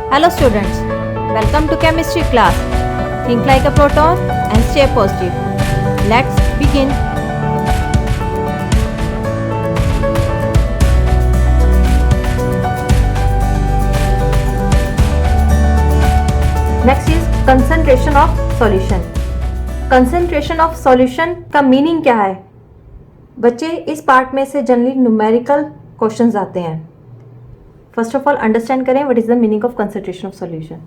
Hello students, welcome to chemistry class. Think like a proton and stay positive. Let's begin. Next is concentration of solution. Concentration of solution का meaning क्या है? बच्चे इस part में से generally numerical questions आते हैं. First of all understand करें what is the meaning of concentration of solution.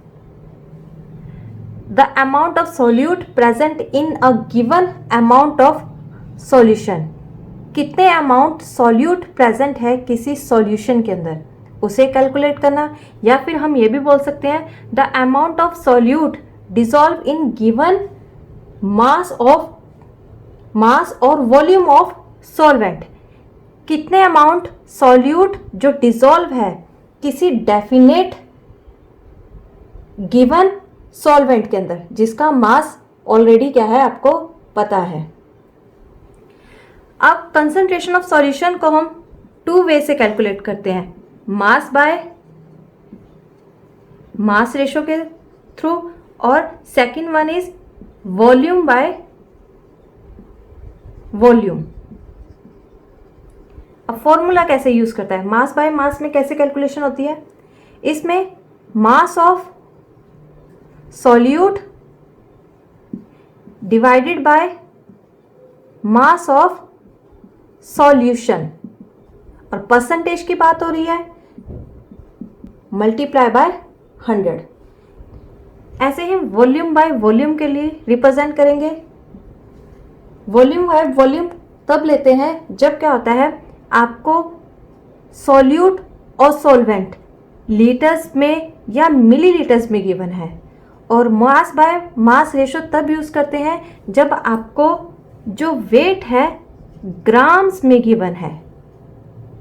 The amount of solute present in a given amount of solution. कितने अमाउंट सॉल्यूट प्रेजेंट है किसी सॉल्यूशन के अंदर, उसे कैलकुलेट करना. या फिर हम ये भी बोल सकते हैं the amount of solute dissolve in given mass और वॉल्यूम ऑफ सॉल्वेंट. कितने अमाउंट सॉल्यूट जो डिसॉल्व है किसी डेफिनेट गिवन सॉल्वेंट के अंदर जिसका मास ऑलरेडी क्या है आपको पता है. अब कंसंट्रेशन ऑफ सॉल्यूशन को हम टू वे से कैलकुलेट करते हैं, मास बाय मास रेशो के थ्रू, और second one is volume by volume. अब फॉर्मूला कैसे यूज करता है? मास बाय मास में कैसे कैलकुलेशन होती है? इसमें मास of solute divided by mass of solution, और परसेंटेज की बात हो रही है, मल्टीप्लाई बाय 100. ऐसे ही वॉल्यूम बाय वॉल्यूम के लिए रिप्रेजेंट करेंगे. वॉल्यूम बाय वॉल्यूम तब लेते हैं जब क्या होता है आपको सॉल्यूट और सॉल्वेंट लीटर्स में या मिलीलीटर्स में गिवन है, और मास बाय मास रेशो तब यूज करते हैं जब आपको जो वेट है ग्राम्स में गिवन है.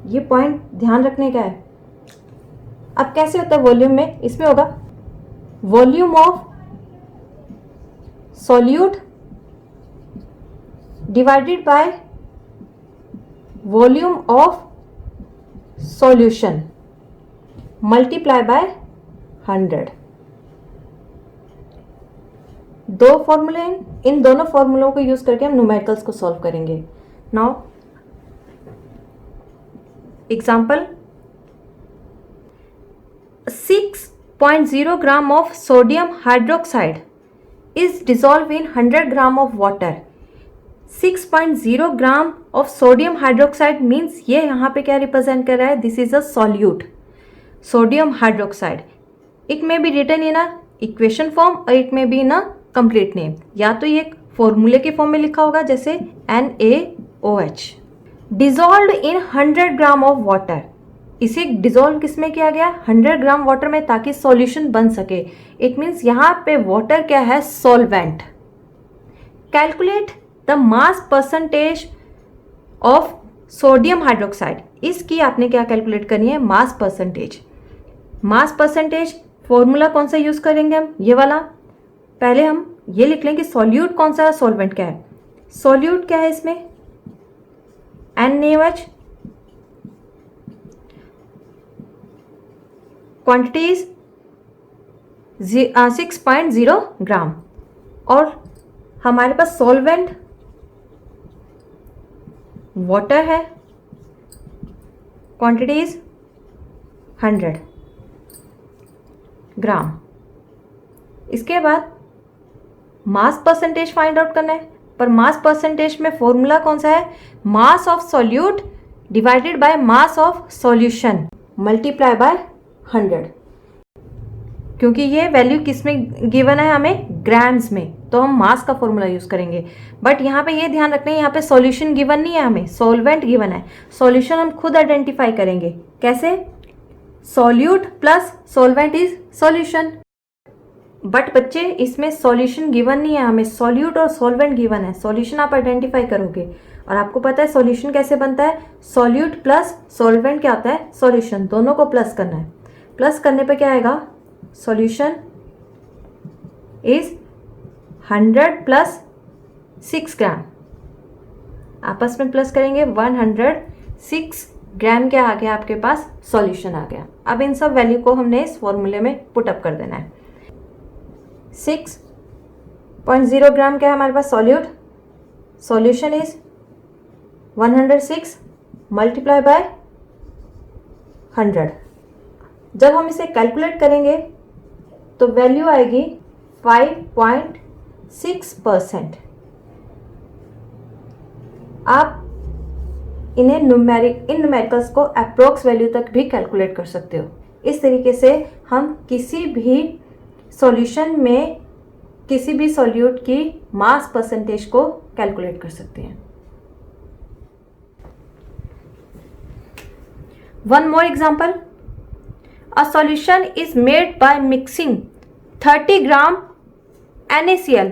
ये पॉइंट ध्यान रखने का है. अब कैसे होता है वॉल्यूम में? इसमें होगा volume of solute divided by volume of solution multiply by 100. दो फॉर्मूले, इन दोनों फॉर्मूलों को यूज करके हम न्यूमेरिकल्स को सॉल्व करेंगे. Now example, 6.0 gram of sodium hydroxide is dissolve in 100 gram of water. 6.0 gram of sodium hydroxide means ये यहाँ पे क्या रिप्रेजेंट कर रहा है? This is a solute sodium hydroxide. It may be written in a equation form और it may be in a complete name. या तो ये फॉर्मूले के फॉर्म में लिखा होगा जैसे NaOH. Dissolve in 100 gram of water. इसे डिसॉल्व किस में किया गया? 100 ग्राम वाटर में, ताकि सॉल्यूशन बन सके. इट मीन्स यहाँ पे वाटर क्या है? Solvent. Calculate the mass percentage of sodium hydroxide. इसकी आपने क्या कैलकुलेट करनी है? Mass percentage. Mass percentage formula कौन सा यूज करेंगे हम? ये वाला. पहले हम ये लिख लें कि सॉल्यूट कौन सा है, सॉल्वेंट क्या है. सॉल्यूट क्या है इसमें? NaOH. क्वांटिटीज 6.0 ग्राम, और हमारे पास सॉल्वेंट वाटर है, क्वांटिटीज 100 ग्राम. इसके बाद मास परसेंटेज फाइंड आउट करना है, पर मास परसेंटेज में फॉर्मूला कौन सा है? मास of solute divided by mass of solution multiply by 100. क्योंकि ये वैल्यू किस में गिवन है? हमें ग्राम्स में, तो हम मास का फॉर्मूला यूज करेंगे. बट यहाँ पे ये ध्यान रखना है, यहाँ पे सॉल्यूशन गिवन नहीं है, हमें सॉल्वेंट गिवन है. सॉल्यूशन हम खुद आइडेंटिफाई करेंगे. कैसे? Solute plus solvent is solution. But बच्चे इसमें सॉल्यूशन गिवन नहीं है, हमें सॉल्यूट और सॉल्वेंट गिवन है. सॉल्यूशन आप आइडेंटिफाई करोगे, और आपको पता है सॉल्यूशन कैसे बनता है? सॉल्यूट प्लस सॉल्वेंट क्या होता है? सॉल्यूशन. दोनों को प्लस करना है. प्लस करने पे क्या आएगा? सॉल्यूशन इज 100 प्लस 6 ग्राम. आपस में प्लस करेंगे 106 ग्राम क्या आ गया आपके पास, सॉल्यूशन आ गया। अब इन सब वैल्यू को हमने इस फॉर्मूले में पुट अप कर देना है। 6.0 ग्राम क्या है हमारे पास, solute, solution is 106 multiply by 100। जब हम इसे कैलकुलेट करेंगे तो वैल्यू आएगी 5.6%। आप इन्हें इन न्यूमेरिकल्स को अप्रोक्स वैल्यू तक भी कैलकुलेट कर सकते हो। इस तरीके से हम किसी भी सॉल्यूशन में किसी भी सॉल्यूट की मास परसेंटेज को कैलकुलेट कर सकते हैं। One more example, a solution is made by mixing 30 gram NaCl,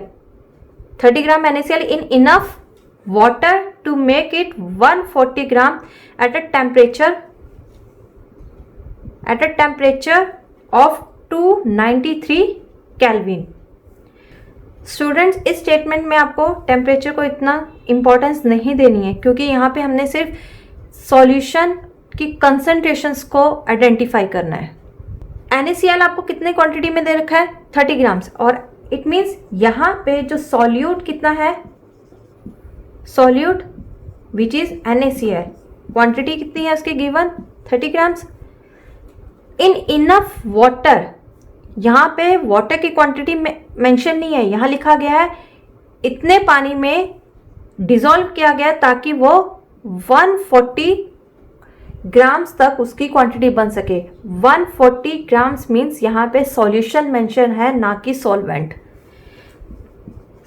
30 gram NaCl in enough water to make it 140 gram at a temperature of 293 Kelvin। Students, इस statement में आपको temperature को इतना importance नहीं देनी है, क्योंकि यहाँ पे हमने सिर्फ सॉल्यूशन की कंसंट्रेशंस को आइडेंटिफाई करना है। NaCl आपको कितने क्वांटिटी में दे रखा है, 30 ग्राम्स, और इट मीन्स यहाँ पे जो सॉल्यूट कितना है, solute which is NaCl, quantity कितनी है उसकी गिवन, 30 ग्राम्स इन इनफ वाटर। यहाँ पे वाटर की क्वांटिटी मेंशन नहीं है, यहाँ लिखा गया है इतने पानी में डिसॉल्व किया गया ताकि वो 140 ग्राम्स तक उसकी क्वांटिटी बन सके। 140 ग्राम्स मीन्स यहाँ पे सॉल्यूशन मेंशन है, ना कि सॉल्वेंट।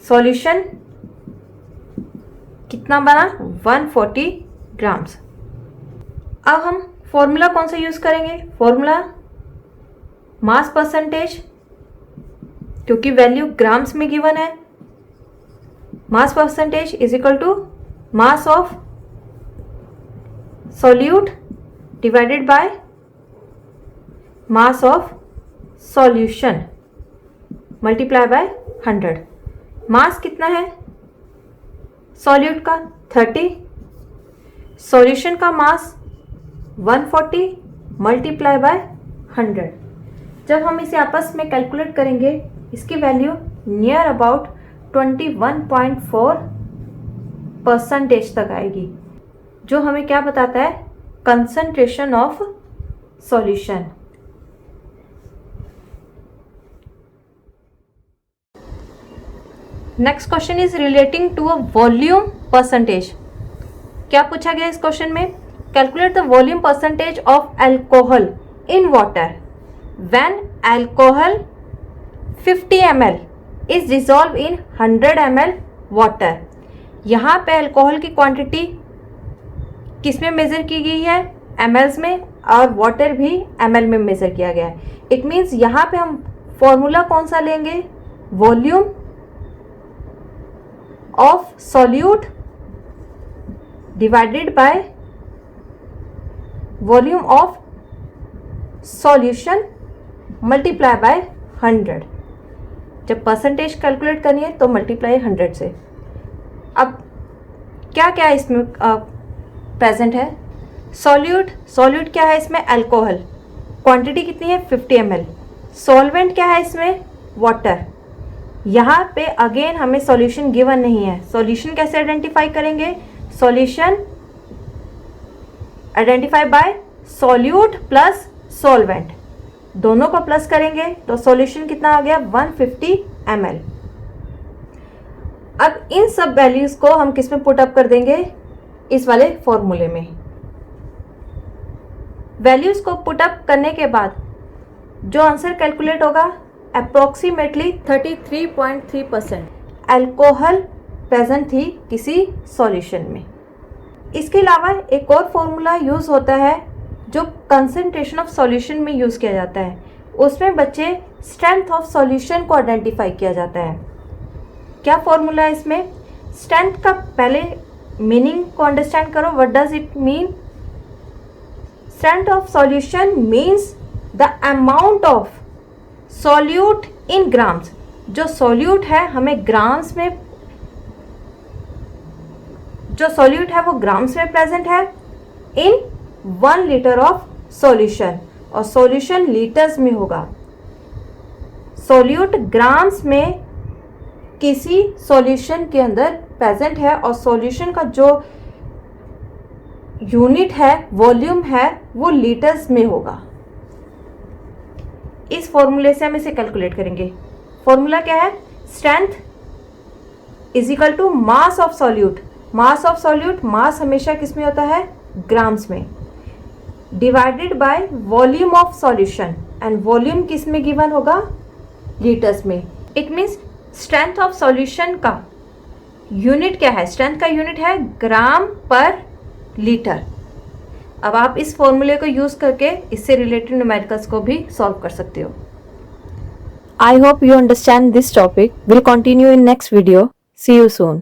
सॉल्यूशन कितना बना, 140 ग्राम्स। अब हम फॉर्मूला कौन सा यूज करेंगे, फॉर्मूला मास परसेंटेज, क्योंकि वैल्यू ग्राम्स में गिवन है। Mass percentage is equal to mass of solute divided by mass of solution multiply by 100। Mass कितना है सॉल्यूट का, 30, सॉल्यूशन का मास 140 मल्टीप्लाई बाय 100। जब हम इसे आपस में कैलकुलेट करेंगे इसकी वैल्यू नियर अबाउट 21.4% तक आएगी, जो हमें क्या बताता है, concentration of solution. Next question is relating to a volume percentage. क्या पूछा गया इस क्वेश्चन में, calculate the volume percentage of alcohol in water when alcohol 50 ml is dissolved in 100 ml water। यहाँ पे अल्कोहल की क्वांटिटी किस में मेज़र की गई है, mls में, और वाटर भी ml में मेज़र किया गया है। इट मीन्स यहाँ पे हम फॉर्मूला कौन सा लेंगे, volume of solute divided by volume of solution multiply by 100। जब परसेंटेज कैलकुलेट करनी है तो मल्टीप्लाई 100 से। अब क्या क्या इसमें प्रेजेंट है, सॉल्यूट क्या है इसमें, अल्कोहल, क्वांटिटी कितनी है 50 ml। सॉल्वेंट क्या है इसमें, वाटर। यहाँ पे अगेन हमें सॉल्यूशन गिवन नहीं है, सॉल्यूशन कैसे आइडेंटिफाई करेंगे, solution identify bye solute plus solvent, दोनों को प्लस करेंगे तो सॉल्यूशन कितना आ गया, 150 ml। अब इन सब वैल्यूज को हम किस में पुट अप कर देंगे, इस वाले फॉर्मूले में। वैल्यूज को पुट अप करने के बाद जो आंसर कैलकुलेट होगा, अप्रोक्सीमेटली 33.3% अल्कोहल प्रेजेंट थी किसी सॉल्यूशन में। इसके अलावा एक और फॉर्मूला यूज होता है जो कंसंट्रेशन ऑफ सॉल्यूशन में यूज़ किया जाता है। उसमें बच्चे स्ट्रेंथ ऑफ सॉल्यूशन को आइडेंटिफाई किया जाता है। क्या फॉर्मूला है इसमें, स्ट्रेंथ का पहले मीनिंग को अंडरस्टैंड करो, what does it mean. Strength of solution means the amount of solute in grams. जो सॉल्यूट है हमें ग्राम्स में, जो सॉल्यूट है वो ग्राम्स में प्रेजेंट है इन 1 लीटर ऑफ सॉल्यूशन, और सॉल्यूशन लीटर्स में होगा। सॉल्यूट ग्राम्स में किसी सॉल्यूशन के अंदर प्रेजेंट है, और सॉल्यूशन का जो यूनिट है, वॉल्यूम है, वो लीटर्स में होगा। इस फॉर्मूले से हम इसे कैलकुलेट करेंगे। फॉर्मूला क्या है? Strength is equal to mass of solute. Mass of solute, mass हमेशा किस में होता है? ग्राम्स में, divided by volume of solution, and volume किस में गिवन होगा? लीटर्स में। It means strength of solution का यूनिट क्या है? स्ट्रेंथ का यूनिट है ग्राम पर लीटर। अब आप इस फॉर्मूले को यूज करके इससे रिलेटेड न्यूमेरिकल्स को भी सॉल्व कर सकते हो। I hope you understand this topic. Will continue in next video. See you soon.